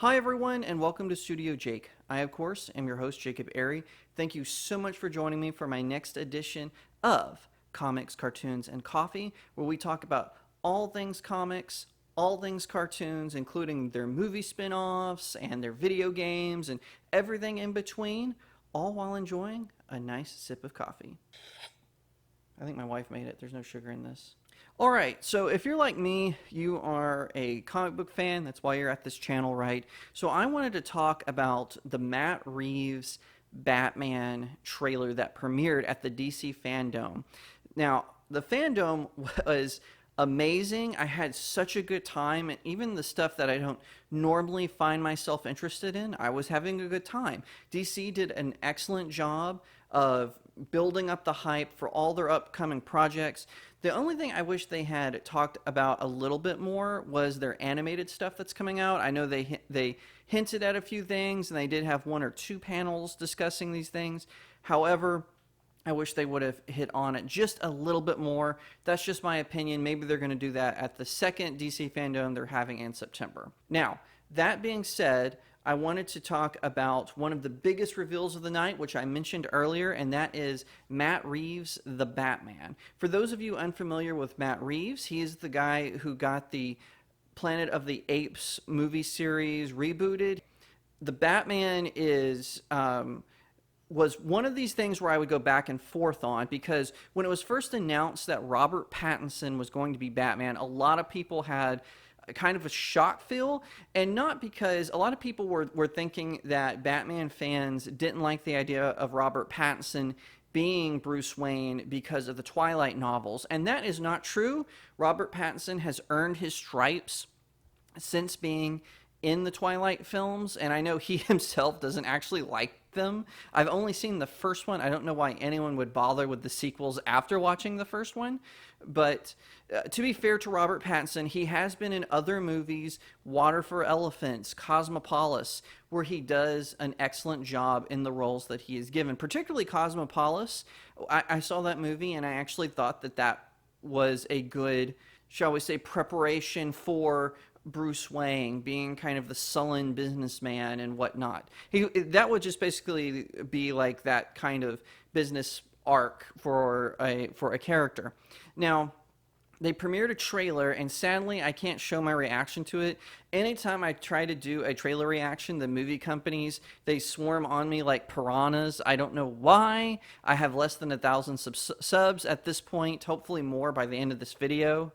Hi everyone and welcome to StudioJake. I of course am your host Jacob Airy. Thank you so much for joining me for my next edition of Comics, Cartoons, and Coffee, where we talk about all things comics, all things cartoons, including their movie spin-offs and their video games and everything in between, all while enjoying a nice sip of coffee. I think my wife made it. There's no sugar in this. All right, so if you're like me, you are a comic book fan. That's why you're at this channel, right? So I wanted to talk about the Matt Reeves Batman trailer that premiered at the DC Fandom. Now, the Fandom was amazing. I had such a good time, and even the stuff that I don't normally find myself interested in, I was having a good time. DC did an excellent job of building up the hype for all their upcoming projects. The only thing I wish they had talked about a little bit more was their animated stuff that's coming out. I know they hinted at a few things, and they did have one or two panels discussing these things. However, I wish they would have hit on it just a little bit more. That's just my opinion. Maybe they're going to do that at the second DC Fandom they're having in September. Now, that being said, I wanted to talk about one of the biggest reveals of the night, which I mentioned earlier, and that is Matt Reeves, the Batman. For those of you unfamiliar with Matt Reeves, he is the guy who got the Planet of the Apes movie series rebooted. The Batman was one of these things where I would go back and forth on, because when it was first announced that Robert Pattinson was going to be Batman, a lot of people had kind of a shock feel, and not because a lot of people were thinking that Batman fans didn't like the idea of Robert Pattinson being Bruce Wayne because of the Twilight novels, and that is not true. Robert Pattinson has earned his stripes since being in the Twilight films, and I know he himself doesn't actually like them. I've only seen the first one. I don't know why anyone would bother with the sequels after watching the first one, but to be fair to Robert Pattinson, he has been in other movies, Water for Elephants, Cosmopolis, where he does an excellent job in the roles that he is given, particularly Cosmopolis. I saw that movie, and I actually thought that was a good, shall we say, preparation for Bruce Wayne being kind of the sullen businessman and whatnot. That would just basically be like that kind of business arc for a character. Now, they premiered a trailer, and sadly, I can't show my reaction to it. Anytime I try to do a trailer reaction, the movie companies, they swarm on me like piranhas. I don't know why. I have less than 1,000 subs at this point, hopefully more by the end of this video.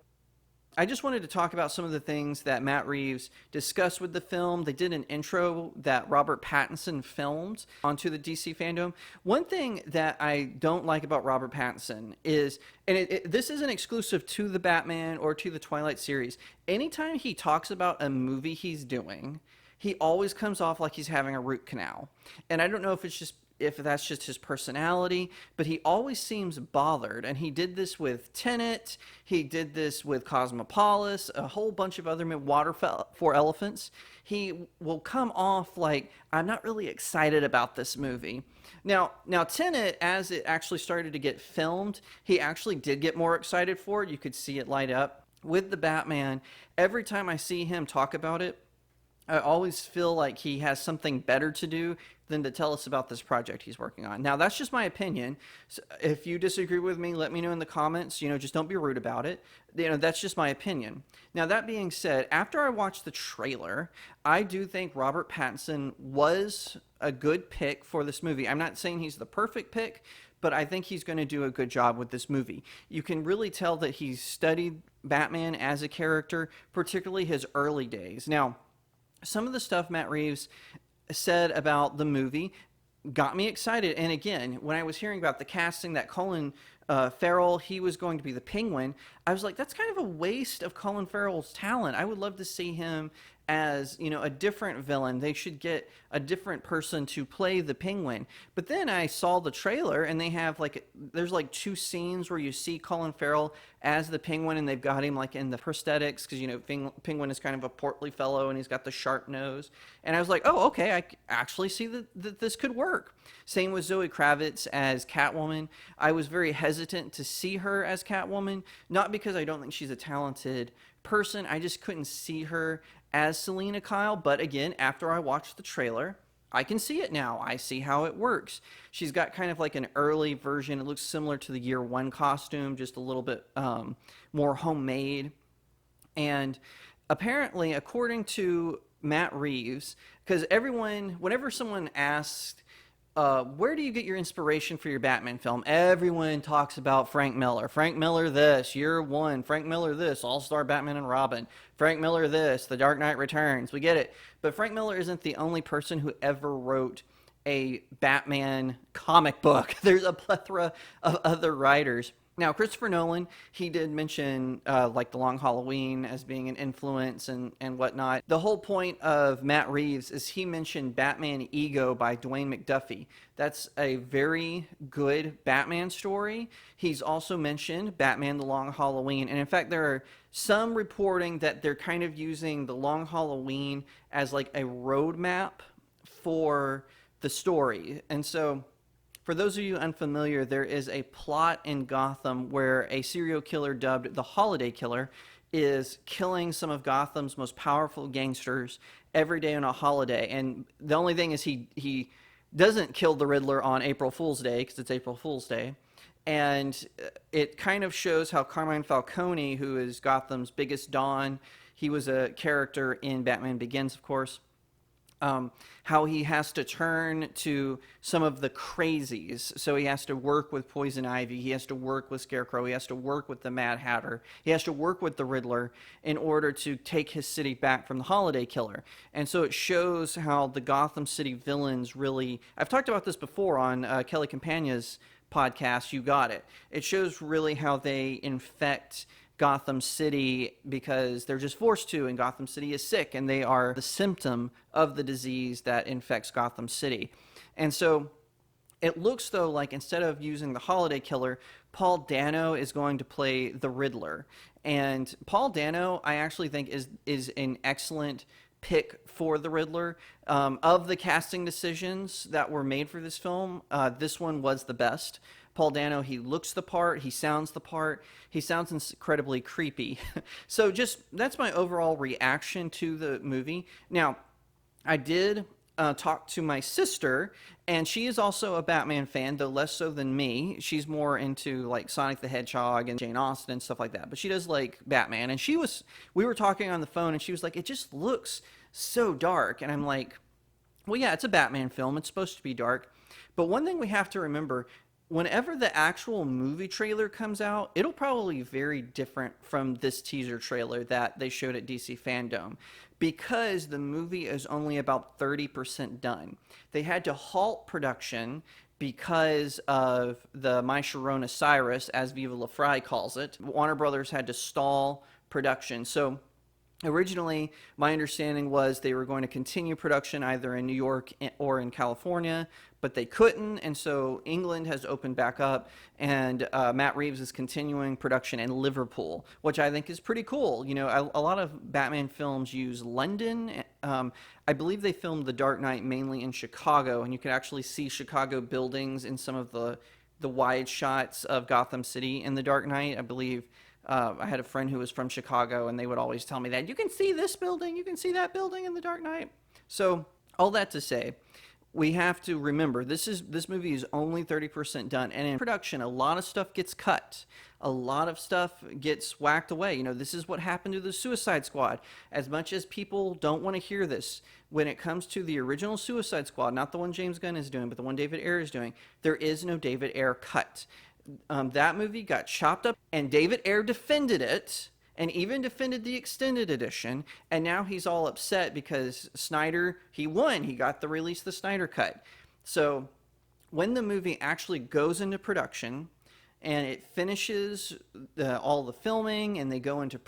I just wanted to talk about some of the things that Matt Reeves discussed with the film. They did an intro that Robert Pattinson filmed onto the DC Fandom. One thing that I don't like about Robert Pattinson is, and this isn't exclusive to the Batman or to the Twilight series, anytime he talks about a movie he's doing, he always comes off like he's having a root canal. And I don't know if that's just his personality, but he always seems bothered. And he did this with Tenet, he did this with Cosmopolis, a whole bunch of other Water for Elephants. He will come off like, I'm not really excited about this movie. Now Tenet, as it actually started to get filmed, he actually did get more excited for it. You could see it light up. With the Batman, every time I see him talk about it, I always feel like he has something better to do than to tell us about this project he's working on. Now, that's just my opinion. So if you disagree with me, let me know in the comments. Just don't be rude about it. That's just my opinion. Now, that being said, after I watched the trailer, I do think Robert Pattinson was a good pick for this movie. I'm not saying he's the perfect pick, but I think he's going to do a good job with this movie. You can really tell that he's studied Batman as a character, particularly his early days. Now, some of the stuff Matt Reeves said about the movie got me excited. And again, when I was hearing about the casting, that Colin Farrell, he was going to be the Penguin, I was like, that's kind of a waste of Colin Farrell's talent. I would love to see him as, a different villain. They should get a different person to play the Penguin. But then I saw the trailer, and they have there's two scenes where you see Colin Farrell as the Penguin, and they've got him in the prosthetics, because Penguin is kind of a portly fellow, and he's got the sharp nose. And I was like, oh, okay, I actually see that this could work. Same with Zoe Kravitz as Catwoman. I was very hesitant to see her as Catwoman, not because I don't think she's a talented person, I just couldn't see her as Selena Kyle. But again, after I watched the trailer, I can see it now. I see how it works. She's got kind of like an early version. It looks similar to the year one costume, just a little bit more homemade. And apparently, according to Matt Reeves, because whenever someone asks, where do you get your inspiration for your Batman film? Everyone talks about Frank Miller. Frank Miller this, year one. Frank Miller this, All-Star Batman and Robin. Frank Miller this, The Dark Knight Returns. We get it. But Frank Miller isn't the only person who ever wrote a Batman comic book. There's a plethora of other writers. Now, Christopher Nolan, he did mention like The Long Halloween as being an influence and whatnot. The whole point of Matt Reeves is he mentioned Batman Ego by Dwayne McDuffie. That's a very good Batman story. He's also mentioned Batman The Long Halloween. And in fact, there are some reporting that they're kind of using The Long Halloween as like a roadmap for the story. And so, for those of you unfamiliar, there is a plot in Gotham where a serial killer dubbed the Holiday Killer is killing some of Gotham's most powerful gangsters every day on a holiday. And the only thing is he doesn't kill the Riddler on April Fool's Day, because it's April Fool's Day. And it kind of shows how Carmine Falcone, who is Gotham's biggest Don, he was a character in Batman Begins, of course, how he has to turn to some of the crazies. So he has to work with Poison Ivy, he has to work with Scarecrow, he has to work with the Mad Hatter, he has to work with the Riddler in order to take his city back from the Holiday Killer. And so it shows how the Gotham City villains really... I've talked about this before on Kelly Campagna's podcast, You Got It. It shows really how they infect Gotham City because they're just forced to, and Gotham City is sick, and they are the symptom of the disease that infects Gotham City. And so it looks, though, like instead of using the Holiday Killer, Paul Dano is going to play the Riddler. And Paul Dano, I actually think, is an excellent pick for the Riddler. Of the casting decisions that were made for this film, this one was the best. Paul Dano, he looks the part, he sounds the part, he sounds incredibly creepy. So that's my overall reaction to the movie. Now, I did talk to my sister, and she is also a Batman fan, though less so than me. She's more into like Sonic the Hedgehog and Jane Austen and stuff like that, but she does like Batman. And we were talking on the phone, and she was like, it just looks so dark. And I'm like, well, yeah, it's a Batman film, it's supposed to be dark. But one thing we have to remember, whenever the actual movie trailer comes out, it'll probably be very different from this teaser trailer that they showed at DC Fandom, because the movie is only about 30% done. They had to halt production because of the My Sharona Cyrus, as Viva La Fry calls it. Warner Brothers had to stall production. So originally, my understanding was they were going to continue production either in New York or in California, but they couldn't, and so England has opened back up, and Matt Reeves is continuing production in Liverpool, which I think is pretty cool. You know, a lot of Batman films use London. I believe they filmed The Dark Knight mainly in Chicago, and you can actually see Chicago buildings in some of the wide shots of Gotham City in The Dark Knight. I believe I had a friend who was from Chicago, and they would always tell me that you can see this building, you can see that building in The Dark Knight. So all that to say, we have to remember this movie is only 30% done, and in production a lot of stuff gets cut, a lot of stuff gets whacked away. You know, this is what happened to the Suicide Squad. As much as people don't want to hear this, when it comes to the original Suicide Squad, not the one James Gunn is doing, but the one David Ayer is doing, there is no David Ayer cut. That movie got chopped up, and David Ayer defended it, and even defended the extended edition, and now he's all upset because Snyder, he won, he got the release of the Snyder cut. So when the movie actually goes into production and it finishes all the filming and they go into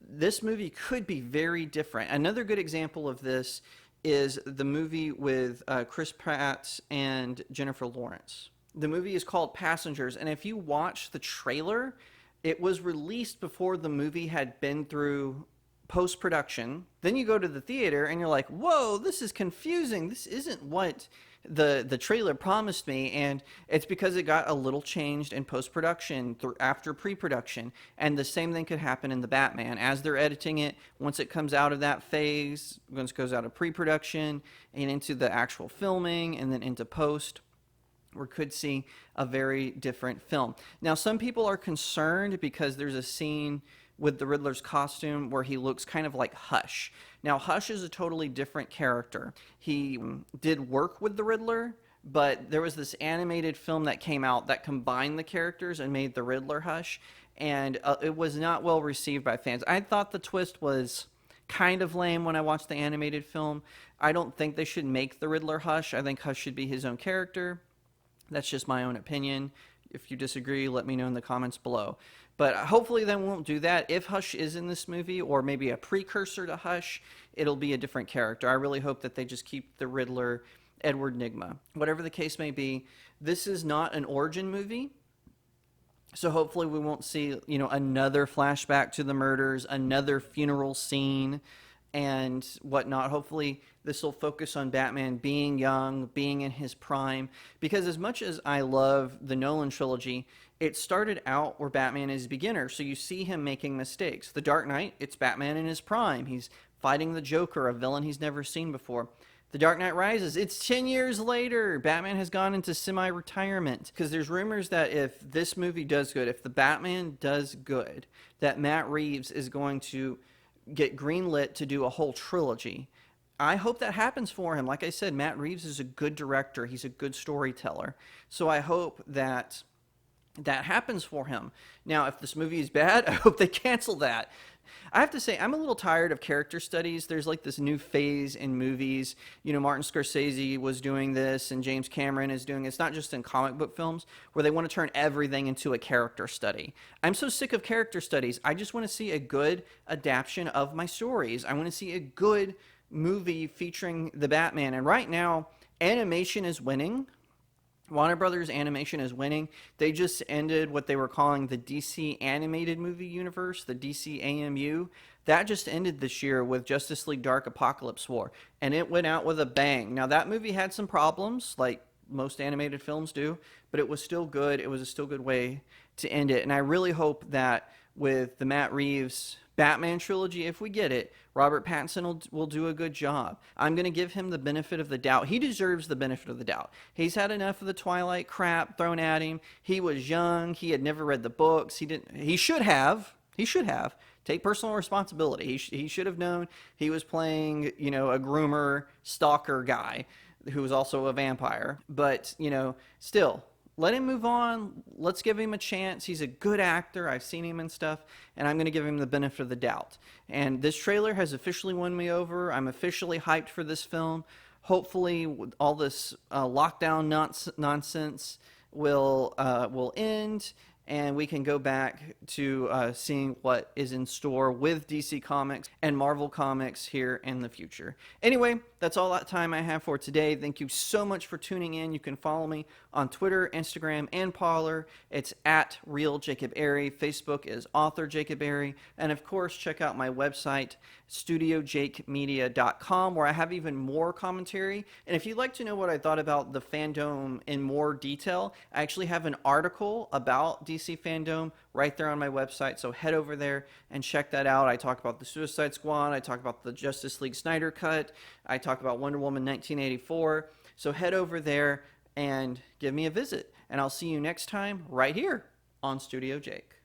this movie could be very different. Another good example of this is the movie with Chris Pratt and Jennifer Lawrence. The movie is called Passengers, and if you watch the trailer, it was released before the movie had been through post-production. Then you go to the theater and you're like, whoa, this is confusing. This isn't what the trailer promised me, and it's because it got a little changed in post-production after pre-production. And the same thing could happen in the Batman as they're editing it. Once it comes out of that phase, once it goes out of pre-production and into the actual filming and then into post, we could see a very different film. Now, some people are concerned because there's a scene with the Riddler's costume where he looks kind of like Hush. Now, Hush is a totally different character. He did work with the Riddler, but there was this animated film that came out that combined the characters and made the Riddler Hush, and it was not well received by fans. I thought the twist was kind of lame when I watched the animated film. I don't think they should make the Riddler Hush. I think Hush should be his own character. That's just my own opinion. If you disagree, let me know in the comments below. But hopefully they won't do that. If Hush is in this movie, or maybe a precursor to Hush, it'll be a different character. I really hope that they just keep the Riddler Edward Nygma. Whatever the case may be, this is not an origin movie. So hopefully we won't see, another flashback to the murders, another funeral scene, and whatnot. Hopefully this will focus on Batman being young, being in his prime, because as much as I love the Nolan trilogy, it started out where Batman is a beginner, so you see him making mistakes. The Dark Knight, it's Batman in his prime. He's fighting the Joker, a villain he's never seen before. The Dark Knight Rises, it's 10 years later. Batman has gone into semi-retirement. Because there's rumors that if this movie does good, if the Batman does good, that Matt Reeves is going to get greenlit to do a whole trilogy. I hope that happens for him. Like I said, Matt Reeves is a good director. He's a good storyteller. So I hope that happens for him. Now, if this movie is bad, I hope they cancel that. I have to say, I'm a little tired of character studies. There's like this new phase in movies. Martin Scorsese was doing this, and James Cameron is doing it. It's not just in comic book films, where they want to turn everything into a character study. I'm so sick of character studies. I just want to see a good adaptation of my stories. I want to see a good movie featuring the Batman. And right now, animation is winning. Warner Brothers Animation is winning. They just ended what they were calling the DC Animated Movie Universe, the DC AMU. That just ended this year with Justice League Dark Apocalypse War, and it went out with a bang. Now, that movie had some problems, like most animated films do, but it was still good. It was a still good way to end it, and I really hope that with the Matt Reeves Batman trilogy, if we get it, Robert Pattinson will do a good job. I'm going to give him the benefit of the doubt. He deserves the benefit of the doubt. He's had enough of the Twilight crap thrown at him. He was young. He had never read the books. He should have. Take personal responsibility. He should have known he was playing, a groomer, stalker guy who was also a vampire. But, still, let him move on. Let's give him a chance. He's a good actor. I've seen him and stuff, and I'm going to give him the benefit of the doubt. And this trailer has officially won me over. I'm officially hyped for this film. Hopefully, all this lockdown nonsense will end, and we can go back to seeing what is in store with DC Comics and Marvel Comics here in the future. Anyway, that's all that time I have for today. Thank you so much for tuning in. You can follow me on Twitter, Instagram, and Parler. It's at RealJacobAiry. Facebook is Author Jacob Airy. And of course, check out my website, StudioJakeMedia.com, where I have even more commentary. And if you'd like to know what I thought about the Fandom in more detail, I actually have an article about DC Fandom right there on my website. So head over there and check that out. I talk about the Suicide Squad. I talk about the Justice League Snyder Cut. I talk about Wonder Woman 1984. So head over there and give me a visit. And I'll see you next time right here on Studio Jake.